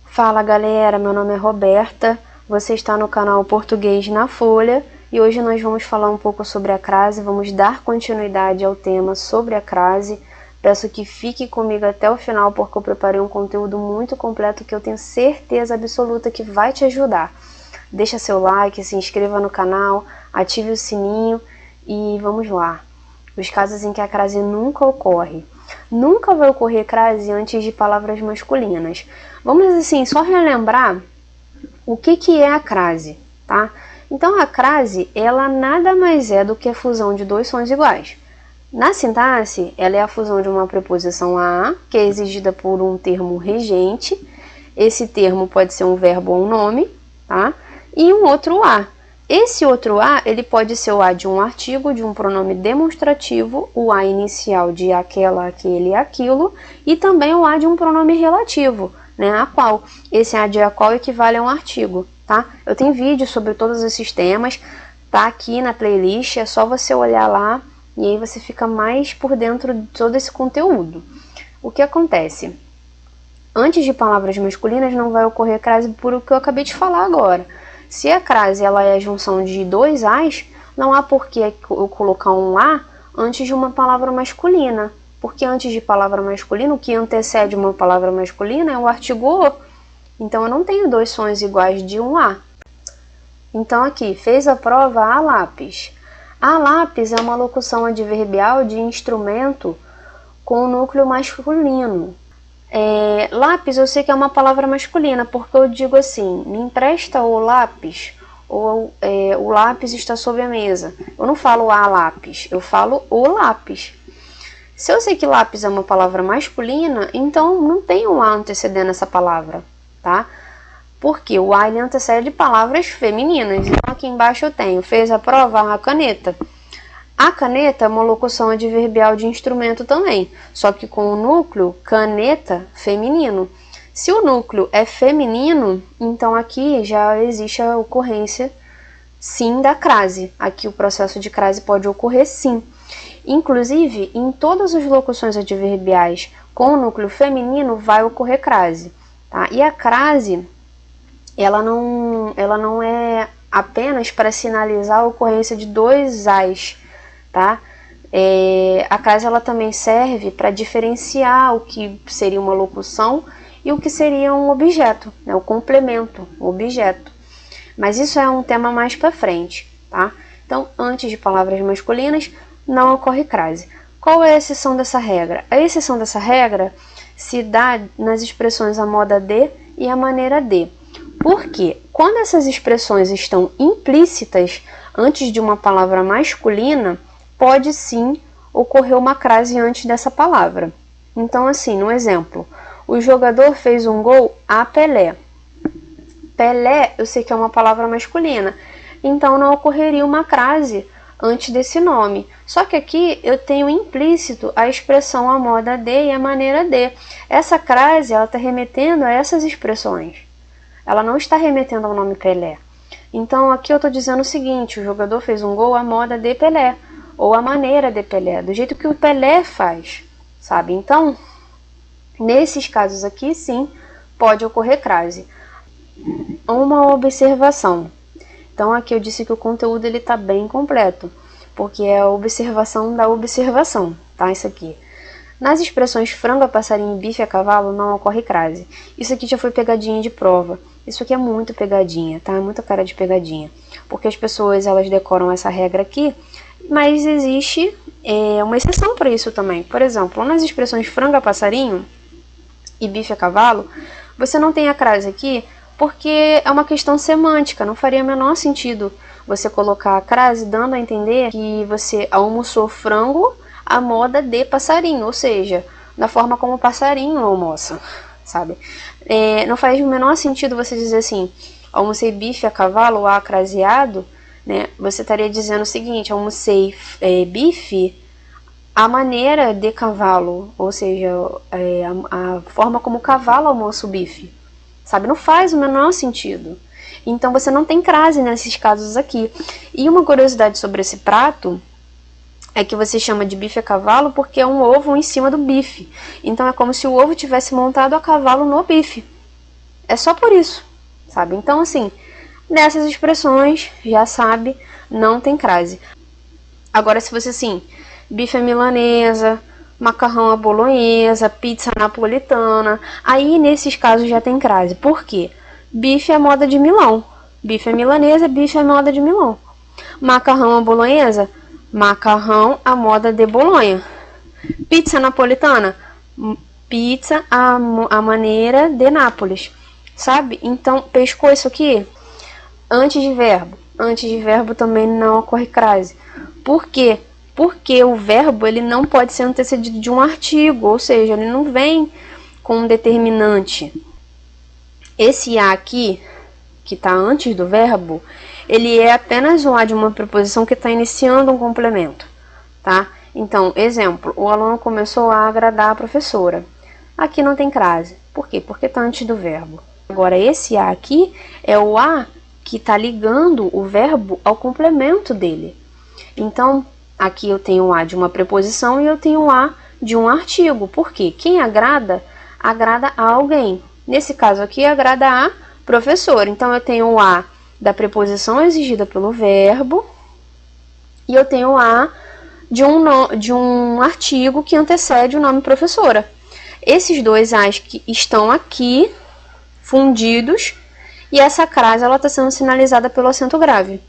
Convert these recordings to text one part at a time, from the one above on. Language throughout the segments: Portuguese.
Fala galera, meu nome é Roberta, você está no canal Português na Folha e hoje nós vamos falar um pouco sobre a crase, vamos dar continuidade ao tema sobre a crase. Peço que fique comigo até o final porque eu preparei um conteúdo muito completo que eu tenho certeza absoluta que vai te ajudar. Deixa seu like, se inscreva no canal, ative o sininho e vamos lá. Os casos em que a crase nunca ocorre. Nunca vai ocorrer crase antes de palavras masculinas. Vamos assim, só relembrar o que é a crase, tá? Então a crase, ela nada mais é do que a fusão de dois sons iguais. Na sintaxe, ela é a fusão de uma preposição a, que é exigida por um termo regente. Esse termo pode ser um verbo ou um nome, tá? E um outro a. Esse outro a, ele pode ser o a de um artigo, de um pronome demonstrativo, o a inicial de aquela, aquele, aquilo, e também o a de um pronome relativo, né, a qual. Esse a de a qual equivale a um artigo, tá? Eu tenho vídeo sobre todos esses temas, tá aqui na playlist, é só você olhar lá e aí você fica mais por dentro de todo esse conteúdo. O que acontece? Antes de palavras masculinas não vai ocorrer crase por o que eu acabei de falar agora. Se a crase ela é a junção de dois as, não há por que eu colocar um a antes de uma palavra masculina. Porque antes de palavra masculina, o que antecede uma palavra masculina é o artigo o. Então eu não tenho dois sons iguais de um a. Então aqui, fez a prova a lápis. A lápis é uma locução adverbial de instrumento com o núcleo masculino. Lápis eu sei que é uma palavra masculina, porque eu digo assim, me empresta o lápis, ou o lápis está sobre a mesa. Eu não falo a lápis, eu falo o lápis. Se eu sei que lápis é uma palavra masculina, então não tem um a antecedendo essa palavra, tá? Porque o a ele antecede palavras femininas. Então aqui embaixo eu tenho, fez a prova a caneta. A caneta é uma locução adverbial de instrumento também, só que com o núcleo caneta feminino. Se o núcleo é feminino, então aqui já existe a ocorrência sim da crase. Aqui o processo de crase pode ocorrer sim. Inclusive, em todas as locuções adverbiais com o núcleo feminino vai ocorrer crase, tá? E a crase, ela não é apenas para sinalizar a ocorrência de dois as, tá? A crase ela também serve para diferenciar o que seria uma locução e o que seria um objeto, né? O complemento, o objeto. Mas isso é um tema mais para frente, tá? Então, antes de palavras masculinas, não ocorre crase. Qual é a exceção dessa regra? A exceção dessa regra se dá nas expressões a moda de e a maneira de. Porque quando essas expressões estão implícitas antes de uma palavra masculina, pode sim ocorrer uma crase antes dessa palavra. Então, assim, no exemplo, o jogador fez um gol a Pelé. Pelé, eu sei que é uma palavra masculina, então não ocorreria uma crase antes desse nome. Só que aqui eu tenho implícito a expressão a moda de e a maneira de. Essa crase, ela está remetendo a essas expressões. Ela não está remetendo ao nome Pelé. Então aqui eu estou dizendo o seguinte, o jogador fez um gol à moda de Pelé, ou à maneira de Pelé, do jeito que o Pelé faz, sabe? Então, nesses casos aqui, sim, pode ocorrer crase. Uma observação. Então aqui eu disse que o conteúdo ele está bem completo, porque é a observação da observação, tá? Isso aqui. Nas expressões frango a passarinho e bife a cavalo não ocorre crase. Isso aqui já foi pegadinha de prova. Isso aqui é muito pegadinha, tá? Muita cara de pegadinha. Porque as pessoas elas decoram essa regra aqui, mas existe uma exceção para isso também. Por exemplo, nas expressões frango a passarinho e bife a cavalo, você não tem a crase aqui porque é uma questão semântica. Não faria o menor sentido você colocar a crase dando a entender que você almoçou frango à moda de passarinho, ou seja, da forma como o passarinho almoça, sabe? Não faz o menor sentido você dizer assim, almocei bife a cavalo ou a craseado, né? Você estaria dizendo o seguinte, almocei bife à maneira de cavalo, ou seja, a forma como o cavalo almoça o bife, sabe? Não faz o menor sentido. Então você não tem crase nesses casos aqui. E uma curiosidade sobre esse prato é que você chama de bife a cavalo porque é um ovo em cima do bife. Então é como se o ovo tivesse montado a cavalo no bife, É só por isso, sabe? Então, assim, nessas expressões, já sabe, não tem crase. Agora, se você, assim, bife à milanesa, macarrão à bolonhesa, pizza napolitana, aí nesses casos já tem crase. Por quê? Bife é moda de Milão. Bife à milanesa, bife é moda de Milão. Macarrão à bolonhesa, macarrão à moda de Bolonha. Pizza napolitana, pizza à maneira de Nápoles. Sabe? Então, pescou isso aqui? Antes de verbo. Antes de verbo também não ocorre crase. Por quê? Porque o verbo ele não pode ser antecedido de um artigo, ou seja, ele não vem com um determinante. Esse a aqui, que está antes do verbo, ele é apenas o a de uma preposição que está iniciando um complemento, tá? Então, exemplo, o aluno começou a agradar a professora. Aqui não tem crase. Por quê? Porque está antes do verbo. Agora, esse a aqui é o a que está ligando o verbo ao complemento dele. Então, aqui eu tenho o a de uma preposição e eu tenho o a de um artigo. Por quê? Quem agrada, agrada a alguém. Nesse caso aqui, agrada a professora. Então, eu tenho o a da preposição exigida pelo verbo e eu tenho o a de um artigo que antecede o nome professora. Esses dois as que estão aqui fundidos e essa crase ela está sendo sinalizada pelo acento grave.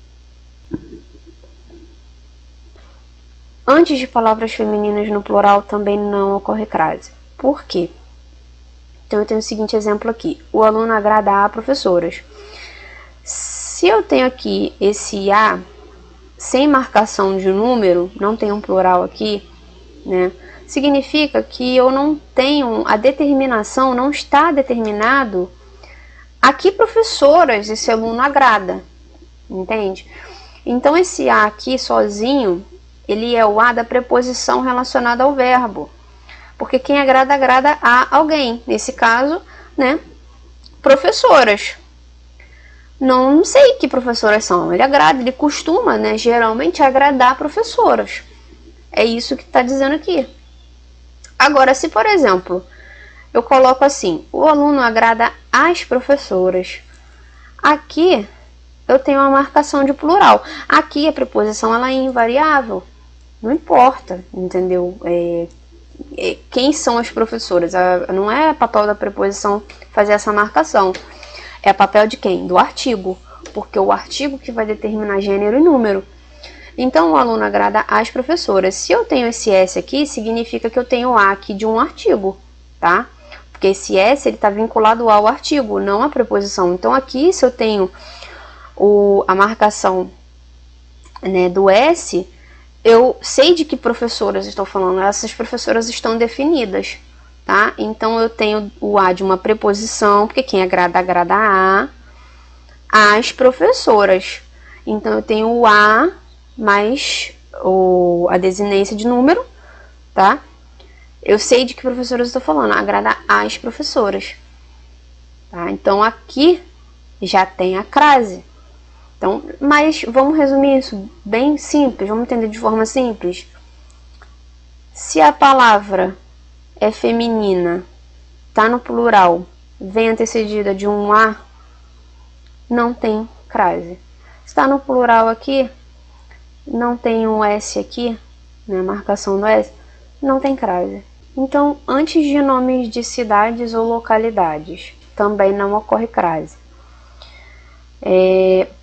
Antes de palavras femininas no plural também não ocorre crase. Por quê? Então eu tenho o seguinte exemplo aqui. O aluno agrada a professoras. Se eu tenho aqui esse a sem marcação de número, não tem um plural aqui, né? Significa que eu não tenho, a determinação não está determinado a que professoras esse aluno agrada, entende? Então esse a aqui sozinho, ele é o a da preposição relacionada ao verbo, porque quem agrada, agrada a alguém, nesse caso, né, professoras. Não sei que professoras são, ele agrada, ele costuma, né, geralmente agradar professoras. É isso que está dizendo aqui. Agora, se por exemplo, eu coloco assim, o aluno agrada às professoras. Aqui eu tenho uma marcação de plural. Aqui a preposição ela é invariável. Não importa, entendeu? Quem são as professoras? Não é papel da preposição fazer essa marcação. É papel de quem? Do artigo. Porque é o artigo que vai determinar gênero e número. Então, o aluno agrada às professoras. Se eu tenho esse S aqui, significa que eu tenho A aqui de um artigo, tá? Porque esse S está vinculado ao artigo, não à preposição. Então, aqui, se eu tenho a marcação, né, do S, eu sei de que professoras estou falando. Essas professoras estão definidas, tá? Então, eu tenho o A de uma preposição, porque quem agrada, agrada a às professoras. Então, eu tenho o A mais a desinência de número, tá? Eu sei de que professoras eu estou falando, agrada às professoras, tá? Então, aqui já tem a crase. Então, mas vamos resumir isso bem simples, vamos entender de forma simples. Se a palavra é feminina, tá no plural, vem antecedida de um a, não tem crase. Está no plural aqui, não tem um S aqui, né, marcação do S, não tem crase. Então, antes de nomes de cidades ou localidades, também não ocorre crase.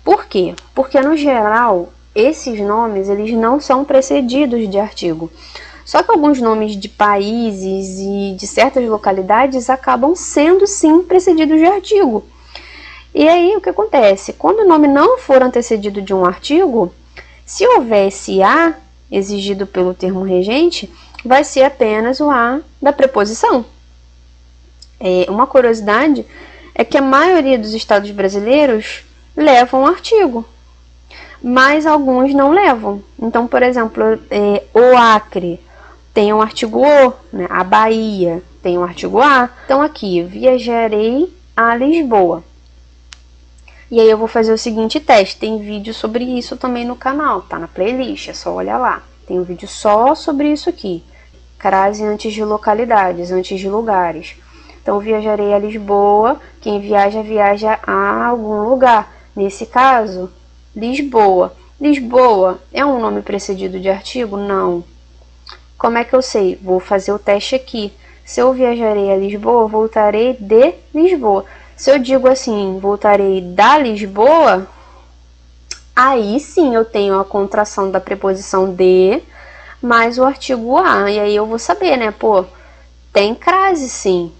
Por quê? Porque, no geral, esses nomes eles não são precedidos de artigo. Só que alguns nomes de países e de certas localidades acabam sendo, sim, precedidos de artigo. E aí, o que acontece? Quando o nome não for antecedido de um artigo, se houver esse a exigido pelo termo regente, vai ser apenas o a da preposição. Uma curiosidade é que a maioria dos estados brasileiros levam um artigo, mas alguns não levam. Então, por exemplo, o Acre tem um artigo o, né? A Bahia tem um artigo a. Então, aqui, viajarei a Lisboa. E aí eu vou fazer o seguinte teste, tem vídeo sobre isso também no canal, tá na playlist, é só olhar lá. Tem um vídeo só sobre isso aqui. Crase antes de localidades, antes de lugares. Então, viajarei a Lisboa. Quem viaja, viaja a algum lugar. Nesse caso, Lisboa. Lisboa é um nome precedido de artigo? Não. Como é que eu sei? Vou fazer o teste aqui. Se eu viajarei a Lisboa, voltarei de Lisboa. Se eu digo assim, voltarei da Lisboa, aí sim eu tenho a contração da preposição de mais o artigo a. E aí eu vou saber, né? Pô, tem crase sim.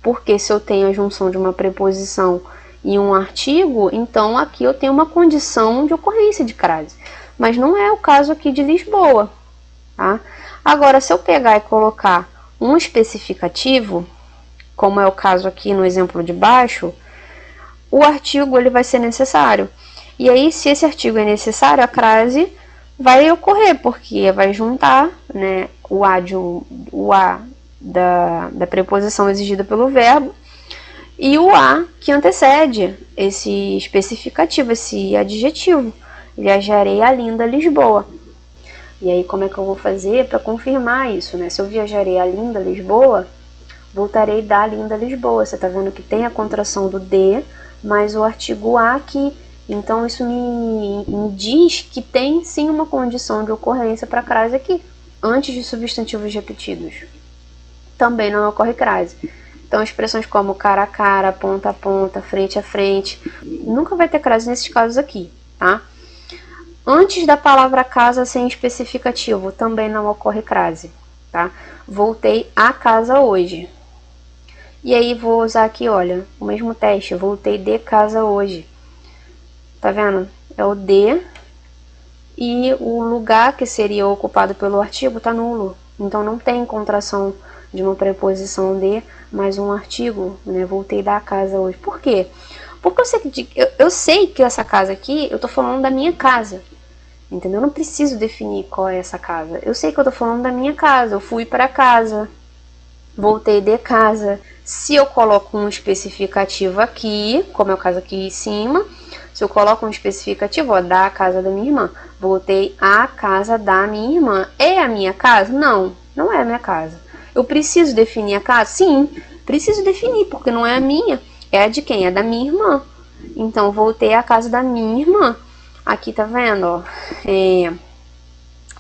Porque se eu tenho a junção de uma preposição e um artigo, então aqui eu tenho uma condição de ocorrência de crase. Mas não é o caso aqui de Lisboa, tá? Agora, se eu pegar e colocar um especificativo, como é o caso aqui no exemplo de baixo, o artigo ele vai ser necessário. E aí, se esse artigo é necessário, a crase vai ocorrer, porque vai juntar, né, o a da preposição exigida pelo verbo e o a que antecede esse especificativo, esse adjetivo. Viajarei a linda Lisboa. E aí, como é que eu vou fazer para confirmar isso, né? Se eu viajarei a linda Lisboa, voltarei da linda Lisboa. Você tá vendo que tem a contração do de, mais o artigo a aqui. Então, isso me diz que tem sim uma condição de ocorrência para crase aqui, antes de substantivos repetidos. Também não ocorre crase. Então, expressões como cara a cara, ponta a ponta, frente a frente, nunca vai ter crase nesses casos aqui, tá? Antes da palavra casa sem especificativo, também não ocorre crase, tá? Voltei a casa hoje. E aí vou usar aqui, olha, o mesmo teste, voltei de casa hoje. Tá vendo? É o de e o lugar que seria ocupado pelo artigo tá nulo. Então não tem contração de uma preposição de mais um artigo, né? Voltei da casa hoje. Por quê? Porque eu sei que essa casa aqui, eu tô falando da minha casa. Entendeu? Eu não preciso definir qual é essa casa. Eu sei que eu tô falando da minha casa. Eu fui para casa. Voltei de casa. Se eu coloco um especificativo aqui, como é o caso aqui em cima, se eu coloco um especificativo, ó, da casa da minha irmã. Voltei à casa da minha irmã. É a minha casa? Não, não é a minha casa. Eu preciso definir a casa? Sim, preciso definir, porque não é a minha. É a de quem? É da minha irmã. Então, voltei à casa da minha irmã. Aqui tá vendo, ó,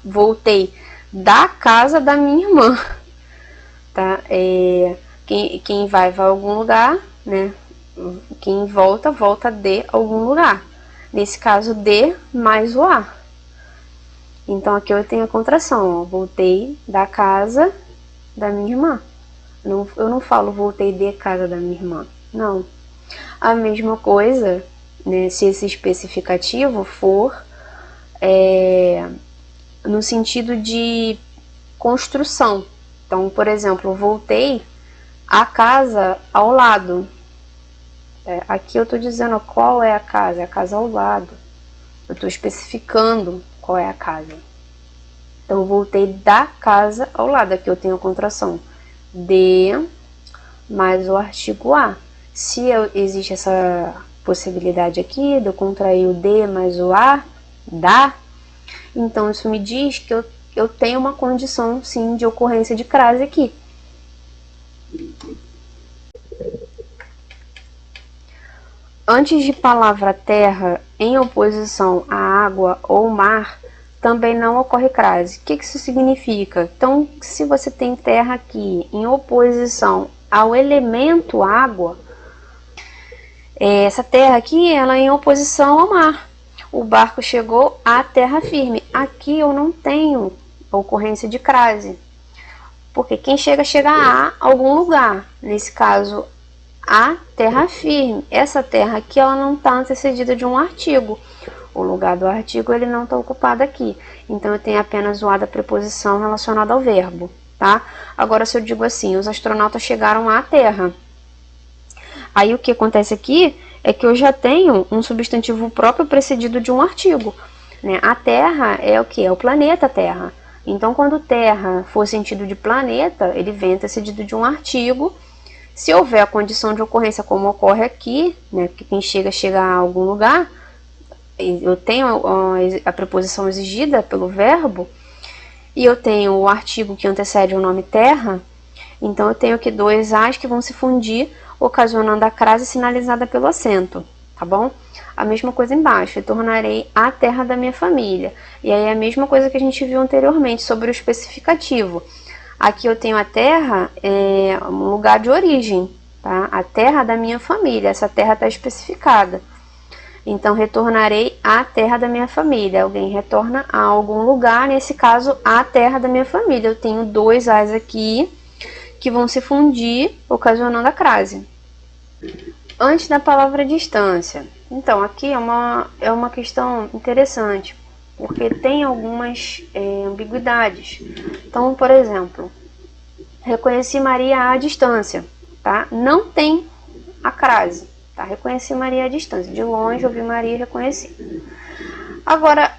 voltei da casa da minha irmã, tá? Quem vai a algum lugar, né? Quem volta, volta de algum lugar. Nesse caso, de mais o a. Então, aqui eu tenho a contração, ó, voltei da casa da minha irmã. Eu não falo voltei de casa da minha irmã, não. A mesma coisa, né, se esse especificativo for no sentido de construção. Então, por exemplo, voltei à casa ao lado. Aqui eu estou dizendo qual é a casa ao lado. Eu estou especificando qual é a casa. Então, eu voltei da casa ao lado. Aqui eu tenho a contração de mais o artigo a. Se existe essa possibilidade aqui de eu contrair o de mais o a, da, então isso me diz que eu tenho uma condição sim de ocorrência de crase aqui. Antes de palavra terra, em oposição à água ou mar, também não ocorre crase. O que isso significa? Então, se você tem terra aqui em oposição ao elemento água, essa terra aqui ela é em oposição ao mar. O barco chegou à terra firme. Aqui eu não tenho ocorrência de crase, porque quem chega, chega a algum lugar. Nesse caso, a terra firme. Essa terra aqui ela não está antecedida de um artigo. O lugar do artigo ele não está ocupado aqui. Então eu tenho apenas o a da preposição relacionada ao verbo, tá? Agora, se eu digo assim, os astronautas chegaram à Terra. Aí o que acontece aqui é que eu já tenho um substantivo próprio precedido de um artigo, né? A Terra é o que? É o planeta Terra. Então, quando Terra for sentido de planeta, ele vem antecedido de um artigo. Se houver a condição de ocorrência, como ocorre aqui, né? Porque quem chega, chega a algum lugar, eu tenho a preposição exigida pelo verbo, e eu tenho o artigo que antecede o nome terra, Então eu tenho aqui dois As que vão se fundir, ocasionando a crase sinalizada pelo acento, tá bom? A mesma coisa embaixo, retornarei à terra da minha família. E aí a mesma coisa que a gente viu anteriormente sobre o especificativo. Aqui eu tenho a terra, um lugar de origem, tá? A terra da minha família, essa terra está especificada. Então, retornarei à terra da minha família. Alguém retorna a algum lugar, nesse caso, à terra da minha família. Eu tenho dois As aqui que vão se fundir, ocasionando a crase. Antes da palavra distância. Então, aqui é uma questão interessante, porque tem algumas ambiguidades. Então, por exemplo, reconheci Maria à distância, tá? Não tem a crase, tá? Reconheci Maria à distância. De longe, eu vi Maria e reconheci. Agora,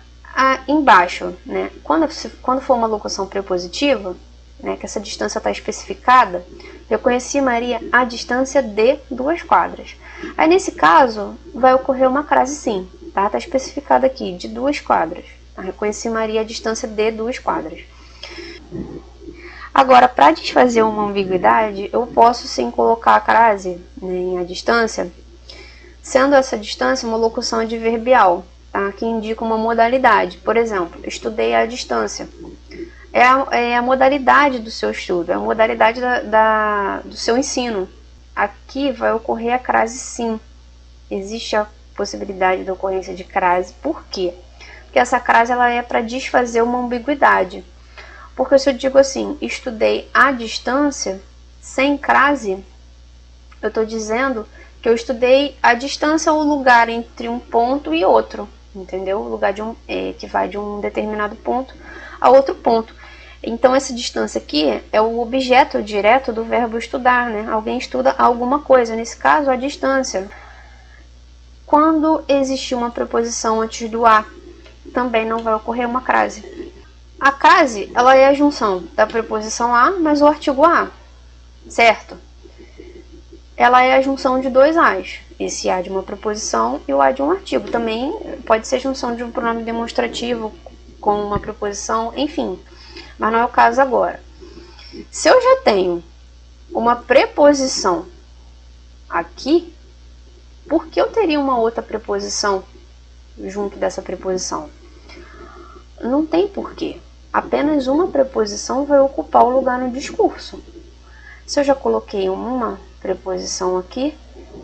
embaixo, né? Quando for uma locução prepositiva, né, que essa distância está especificada, reconheci Maria à distância de 2 quadras. Aí, nesse caso, vai ocorrer uma crase sim, tá? Está especificado aqui, de 2 quadras. Tá? Reconheci Maria à distância de 2 quadras. Agora, para desfazer uma ambiguidade, eu posso sim colocar a crase, né, em a distância, sendo essa distância uma locução adverbial, tá? Que indica uma modalidade. Por exemplo, estudei à distância. É a modalidade do seu estudo, é a modalidade do seu ensino. Aqui vai ocorrer a crase sim. Existe a possibilidade da ocorrência de crase. Por quê? Porque essa crase ela é para desfazer uma ambiguidade. Porque se eu digo assim, estudei à distância, sem crase, eu estou dizendo que eu estudei à distância o lugar entre um ponto e outro. Entendeu? O lugar que vai de um determinado ponto a outro ponto. Então, essa distância aqui é o objeto direto do verbo estudar, né? Alguém estuda alguma coisa, nesse caso, a distância. Quando existir uma preposição antes do a, também não vai ocorrer uma crase. A crase, ela é a junção da preposição a mais o artigo a, certo? Ela é a junção de dois as. Esse a de uma preposição e o a de um artigo. Também pode ser junção de um pronome demonstrativo com uma preposição, enfim. Mas não é o caso agora. Se eu já tenho uma preposição aqui, por que eu teria uma outra preposição junto dessa preposição? Não tem porquê. Apenas uma preposição vai ocupar o lugar no discurso. Se eu já coloquei uma preposição aqui,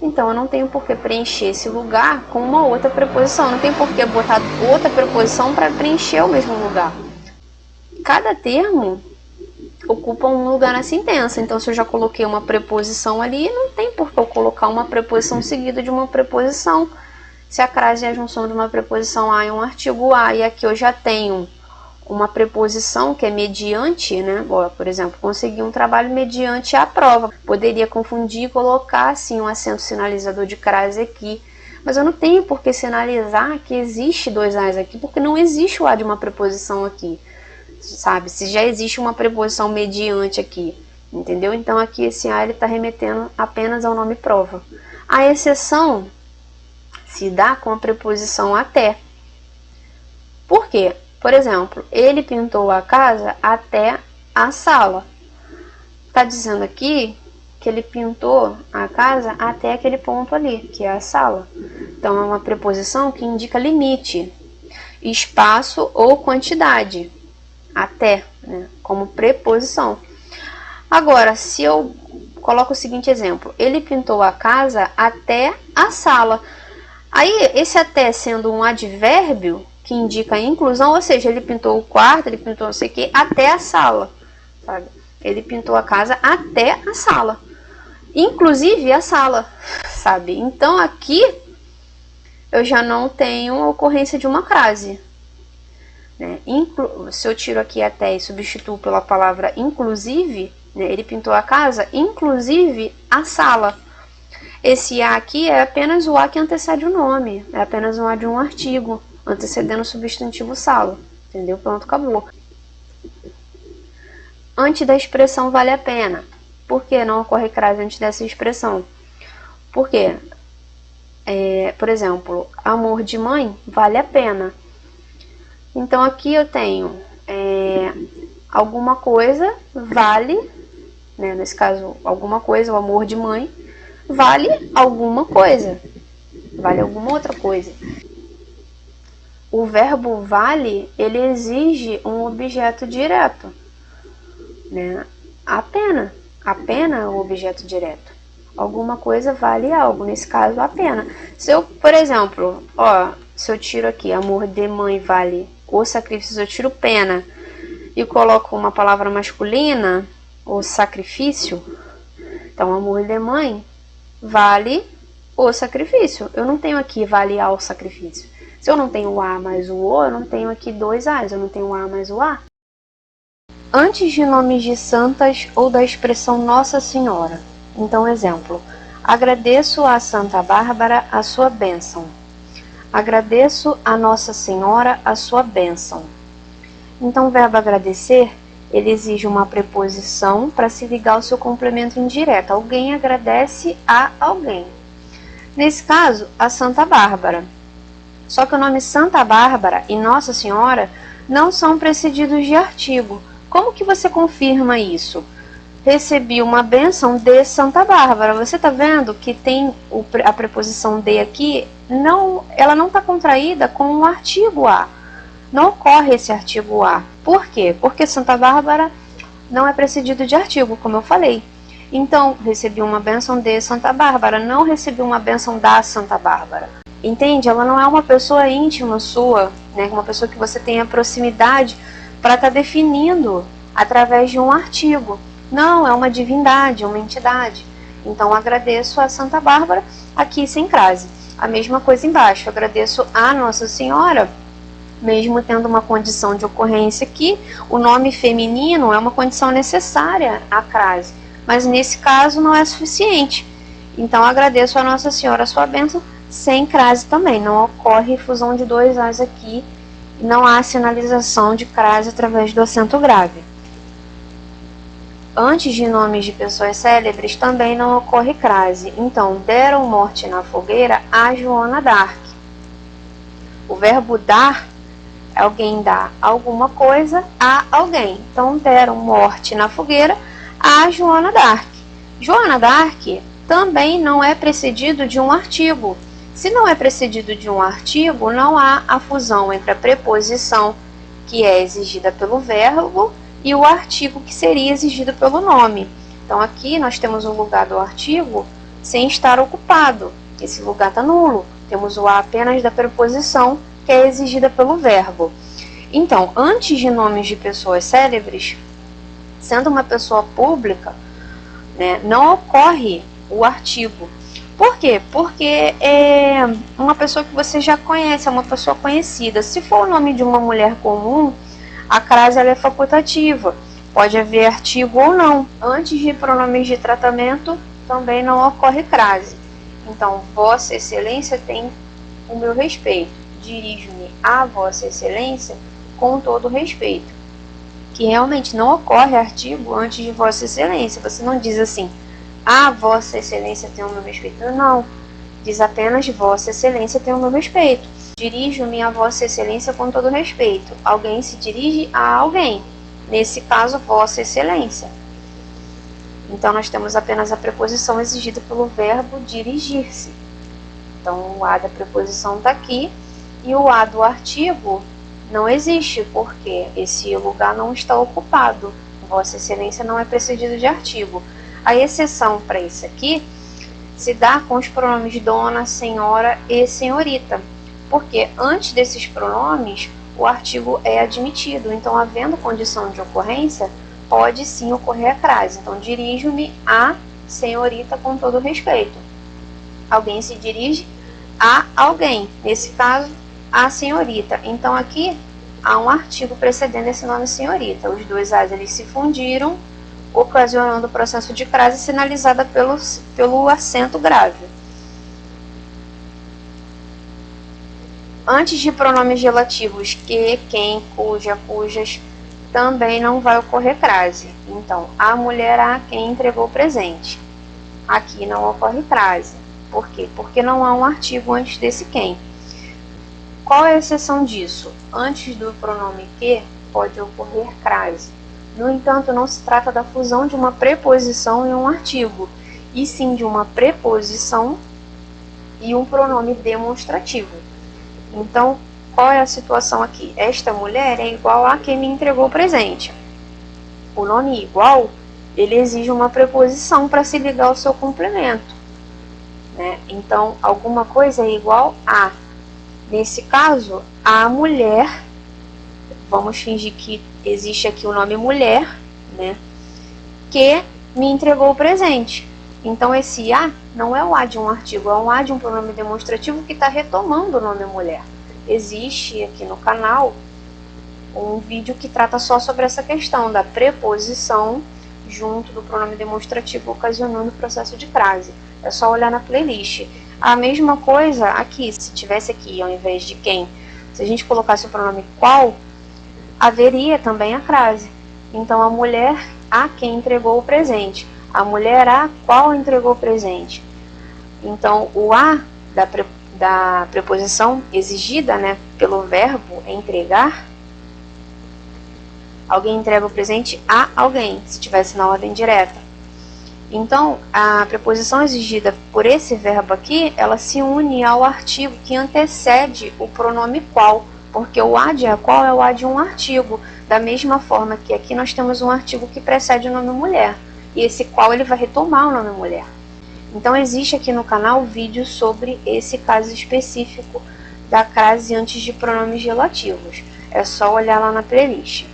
então eu não tenho por que preencher esse lugar com uma outra preposição. Não tem por que botar outra preposição para preencher o mesmo lugar. Cada termo ocupa um lugar na sentença. Então, se eu já coloquei uma preposição ali, não tem por que eu colocar uma preposição seguida de uma preposição. Se a crase é a junção de uma preposição a e um artigo a, e aqui eu já tenho uma preposição que é mediante, né? Por exemplo, consegui um trabalho mediante a prova. Poderia confundir e colocar, assim, um acento sinalizador de crase aqui. Mas eu não tenho por que sinalizar que existe dois as aqui, porque não existe o a de uma preposição aqui. Sabe, se já existe uma preposição mediante aqui, entendeu? Então aqui esse a ele está remetendo apenas ao nome prova. A exceção se dá com a preposição até. Por quê? Por exemplo, ele pintou a casa até a sala. Está dizendo aqui que ele pintou a casa até aquele ponto ali, que é a sala. Então é uma preposição que indica limite, espaço ou quantidade. Até, né, como preposição. Agora, se eu coloco o seguinte exemplo, ele pintou a casa até a sala. Aí, esse até sendo um advérbio que indica a inclusão, ou seja, ele pintou o quarto, ele pintou não sei o que, até a sala, sabe? Ele pintou a casa até a sala, inclusive a sala, sabe? Então, aqui eu já não tenho a ocorrência de uma crase. Se eu tiro aqui até e substituo pela palavra inclusive, né, ele pintou a casa, inclusive a sala. Esse a aqui é apenas o a que antecede o nome, é apenas um a de um artigo, antecedendo o substantivo sala. Entendeu? Pronto, acabou. Antes da expressão vale a pena. Por que não ocorre crase antes dessa expressão? Porque, por exemplo, amor de mãe vale a pena. Então, aqui eu tenho alguma coisa vale, né? Nesse caso, alguma coisa, o amor de mãe, vale alguma coisa, vale alguma outra coisa. O verbo vale, ele exige um objeto direto, né? A pena é o objeto direto. Alguma coisa vale algo, nesse caso a pena. Se eu, por exemplo, se eu tiro aqui amor de mãe vale o sacrifício, se eu tiro pena e coloco uma palavra masculina, o sacrifício, então amor de mãe vale o sacrifício. Eu não tenho aqui vale ao sacrifício. Se eu não tenho o A mais o O, eu não tenho aqui dois A's, eu não tenho o A mais o A. Antes de nomes de santas ou da expressão Nossa Senhora. Então, exemplo, agradeço a Santa Bárbara a sua bênção. Agradeço a Nossa Senhora a sua bênção. Então, o verbo agradecer, ele exige uma preposição para se ligar ao seu complemento indireto. Alguém agradece a alguém. Nesse caso, a Santa Bárbara. Só que o nome Santa Bárbara e Nossa Senhora não são precedidos de artigo. Como que você confirma isso? Recebi uma bênção de Santa Bárbara. Você está vendo que tem a preposição de aqui, ela não está contraída com o artigo a. Não ocorre esse artigo a. Por quê? Porque Santa Bárbara não é precedido de artigo, como eu falei. Então, recebi uma bênção de Santa Bárbara, não recebi uma bênção da Santa Bárbara. Entende? Ela não é uma pessoa íntima sua, né? Uma pessoa que você tenha proximidade para estar definindo através de um artigo. Não, é uma divindade, uma entidade. Então, agradeço a Santa Bárbara, aqui sem crase. A mesma coisa embaixo, agradeço a Nossa Senhora, mesmo tendo uma condição de ocorrência aqui, o nome feminino é uma condição necessária à crase, mas nesse caso não é suficiente. Então, agradeço a Nossa Senhora a sua bênção, sem crase também. Não ocorre fusão de dois As aqui, não há sinalização de crase através do acento grave. Antes de nomes de pessoas célebres também não ocorre crase. Então, deram morte na fogueira a Joana d'Arc. O verbo dar, alguém dá alguma coisa a alguém. Então, deram morte na fogueira a Joana d'Arc. Joana d'Arc também não é precedido de um artigo. Se não é precedido de um artigo, não há a fusão entre a preposição, que é exigida pelo verbo, e o artigo, que seria exigido pelo nome. Então, aqui nós temos o lugar do artigo sem estar ocupado. Esse lugar está nulo. Temos o A apenas da preposição, que é exigida pelo verbo. Então, antes de nomes de pessoas célebres, sendo uma pessoa pública, né, não ocorre o artigo. Por quê? Porque é uma pessoa que você já conhece, é uma pessoa conhecida. Se for o nome de uma mulher comum, a crase ela é facultativa. Pode haver artigo ou não. Antes de pronomes de tratamento, também não ocorre crase. Então, Vossa Excelência tem o meu respeito. Dirijo-me a Vossa Excelência com todo respeito. Que realmente não ocorre artigo antes de Vossa Excelência. Você não diz assim, a Vossa Excelência tem o meu respeito. Não, diz apenas Vossa Excelência tem o meu respeito. Dirijo-me a Vossa Excelência com todo respeito. Alguém se dirige a alguém. Nesse caso, Vossa Excelência. Então, nós temos apenas a preposição exigida pelo verbo dirigir-se. Então, o A da preposição está aqui. E o A do artigo não existe, porque esse lugar não está ocupado. Vossa Excelência não é precedido de artigo. A exceção para isso aqui se dá com os pronomes dona, senhora e senhorita. Porque antes desses pronomes, o artigo é admitido. Então, havendo condição de ocorrência, pode sim ocorrer a crase. Então, dirijo-me a senhorita com todo respeito. Alguém se dirige a alguém. Nesse caso, a senhorita. Então, aqui há um artigo precedendo esse nome senhorita. Os dois As eles se fundiram, ocasionando o processo de crase sinalizada pelo acento grave. Antes de pronomes relativos que, quem, cuja, cujas, também não vai ocorrer crase. Então, a mulher a quem entregou o presente. Aqui não ocorre crase. Por quê? Porque não há um artigo antes desse quem. Qual é a exceção disso? Antes do pronome que, pode ocorrer crase. No entanto, não se trata da fusão de uma preposição e um artigo, e sim de uma preposição e um pronome demonstrativo. Então, qual é a situação aqui? Esta mulher é igual a quem me entregou o presente. O nome igual, ele exige uma preposição para se ligar ao seu complemento, né? Então, alguma coisa é igual a. Nesse caso, a mulher, vamos fingir que existe aqui o nome mulher, né? Que me entregou o presente. Então, esse a não é o a de um artigo, é um a de um pronome demonstrativo que está retomando o nome mulher. Existe aqui no canal um vídeo que trata só sobre essa questão da preposição junto do pronome demonstrativo ocasionando o processo de crase. É só olhar na playlist. A mesma coisa aqui, se tivesse aqui ao invés de quem, se a gente colocasse o pronome qual, haveria também a crase. Então, a mulher a quem entregou o presente, a mulher a qual entregou o presente. Então, o a da preposição exigida, né, pelo verbo entregar, alguém entrega o presente a alguém, se tivesse na ordem direta. Então, a preposição exigida por esse verbo aqui, ela se une ao artigo que antecede o pronome qual, porque o a de a qual é o a de um artigo, da mesma forma que aqui nós temos um artigo que precede o nome mulher, e esse qual ele vai retomar o nome mulher. Então, existe aqui no canal vídeo sobre esse caso específico da crase antes de pronomes relativos. É só olhar lá na playlist.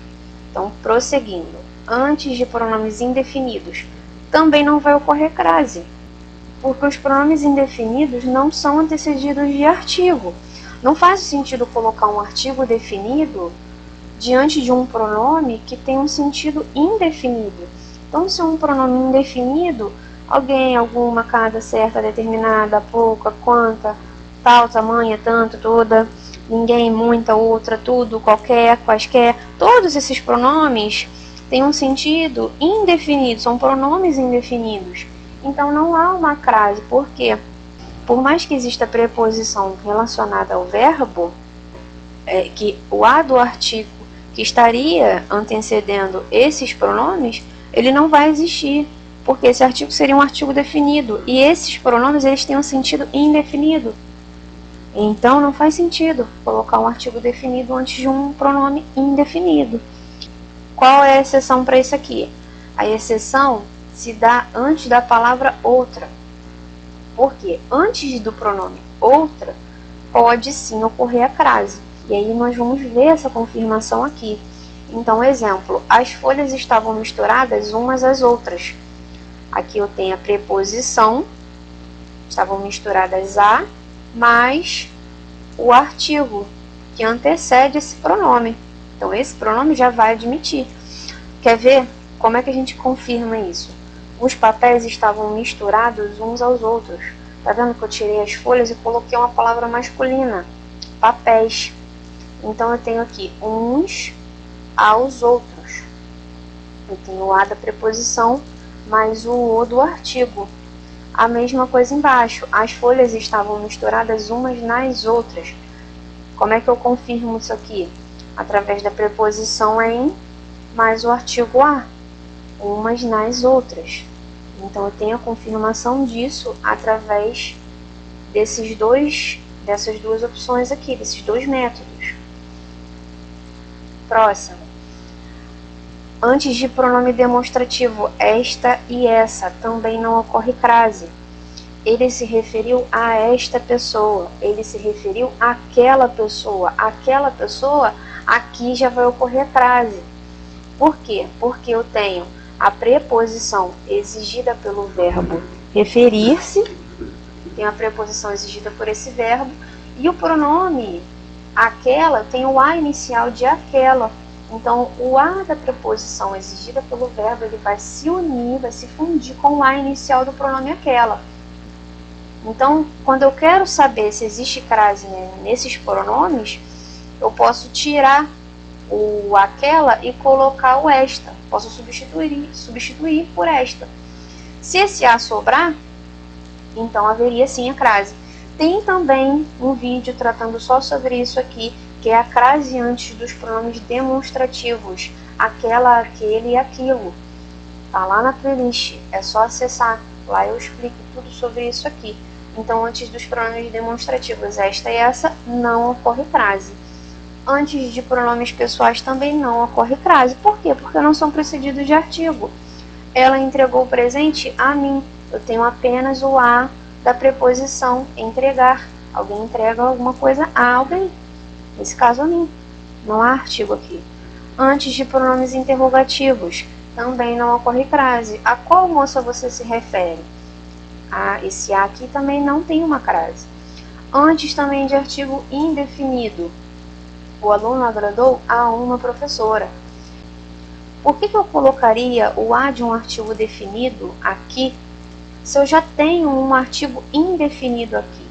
Então, prosseguindo. Antes de pronomes indefinidos, também não vai ocorrer crase, porque os pronomes indefinidos não são antecedidos de artigo. Não faz sentido colocar um artigo definido diante de um pronome que tem um sentido indefinido. Então, se é um pronome indefinido, alguém, alguma, cada, certa, determinada, pouca, quanta, tal, tamanha, tanto, toda, ninguém, muita, outra, tudo, qualquer, quaisquer, todos esses pronomes têm um sentido indefinido, são pronomes indefinidos. Então não há uma crase, por quê? Por mais que exista preposição relacionada ao verbo, que o a do artigo que estaria antecedendo esses pronomes, ele não vai existir, porque esse artigo seria um artigo definido, e esses pronomes eles têm um sentido indefinido. Então não faz sentido colocar um artigo definido antes de um pronome indefinido. Qual é a exceção para isso aqui? A exceção se dá antes da palavra outra. Porque antes do pronome outra, pode sim ocorrer a crase. E aí nós vamos ver essa confirmação aqui. Então, exemplo, as folhas estavam misturadas umas às outras. Aqui eu tenho a preposição, estavam misturadas a, mais o artigo que antecede esse pronome. Então, esse pronome já vai admitir. Quer ver como é que a gente confirma isso? Os papéis estavam misturados uns aos outros. Tá vendo que eu tirei as folhas e coloquei uma palavra masculina? Papéis. Então, eu tenho aqui uns aos outros. Eu tenho o a da preposição mais o do artigo. A mesma coisa embaixo. As folhas estavam misturadas umas nas outras. Como é que eu confirmo isso aqui? Através da preposição em mais o artigo a. Umas nas outras. Então, eu tenho a confirmação disso através dessas duas opções aqui, desses dois métodos. Próximo. Antes de pronome demonstrativo esta e essa, também não ocorre crase. Ele se referiu a esta pessoa, ele se referiu àquela pessoa. Aquela pessoa, aqui já vai ocorrer crase. Por quê? Porque eu tenho a preposição exigida pelo verbo referir-se, tem a preposição exigida por esse verbo, e o pronome aquela tem o a inicial de aquela. Então, o a da preposição exigida pelo verbo, ele vai se unir, vai se fundir com o a inicial do pronome aquela. Então, quando eu quero saber se existe crase nesses pronomes, eu posso tirar o aquela e colocar o esta. Posso substituir por esta. Se esse a sobrar, então haveria sim a crase. Tem também um vídeo tratando só sobre isso aqui, que é a crase antes dos pronomes demonstrativos, aquela, aquele e aquilo. Tá lá na playlist, é só acessar. Lá eu explico tudo sobre isso aqui. Então, antes dos pronomes demonstrativos, esta e essa, não ocorre crase. Antes de pronomes pessoais também não ocorre crase. Por quê? Porque não são precedidos de artigo. Ela entregou o presente a mim. Eu tenho apenas o a da preposição entregar. Alguém entrega alguma coisa a alguém. Nesse caso, a mim. Não há artigo aqui. Antes de pronomes interrogativos, também não ocorre crase. A qual moça você se refere? Esse a aqui também não tem uma crase. Antes também de artigo indefinido. O aluno agradou a uma professora. Por que eu colocaria o a de um artigo definido aqui, se eu já tenho um artigo indefinido aqui?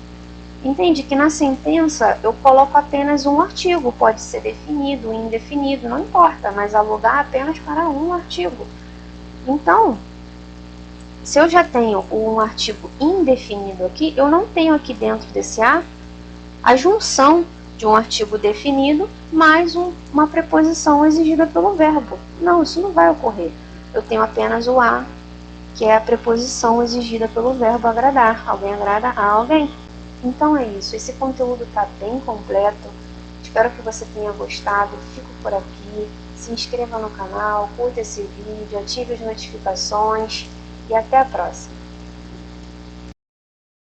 Entende que na sentença eu coloco apenas um artigo, pode ser definido, indefinido, não importa, mas alugar apenas para um artigo. Então, se eu já tenho um artigo indefinido aqui, eu não tenho aqui dentro desse a junção de um artigo definido mais uma preposição exigida pelo verbo. Não, isso não vai ocorrer. Eu tenho apenas o a, que é a preposição exigida pelo verbo agradar. Alguém agrada a alguém. Então é isso, esse conteúdo está bem completo, espero que você tenha gostado, fico por aqui, se inscreva no canal, curta esse vídeo, ative as notificações e até a próxima.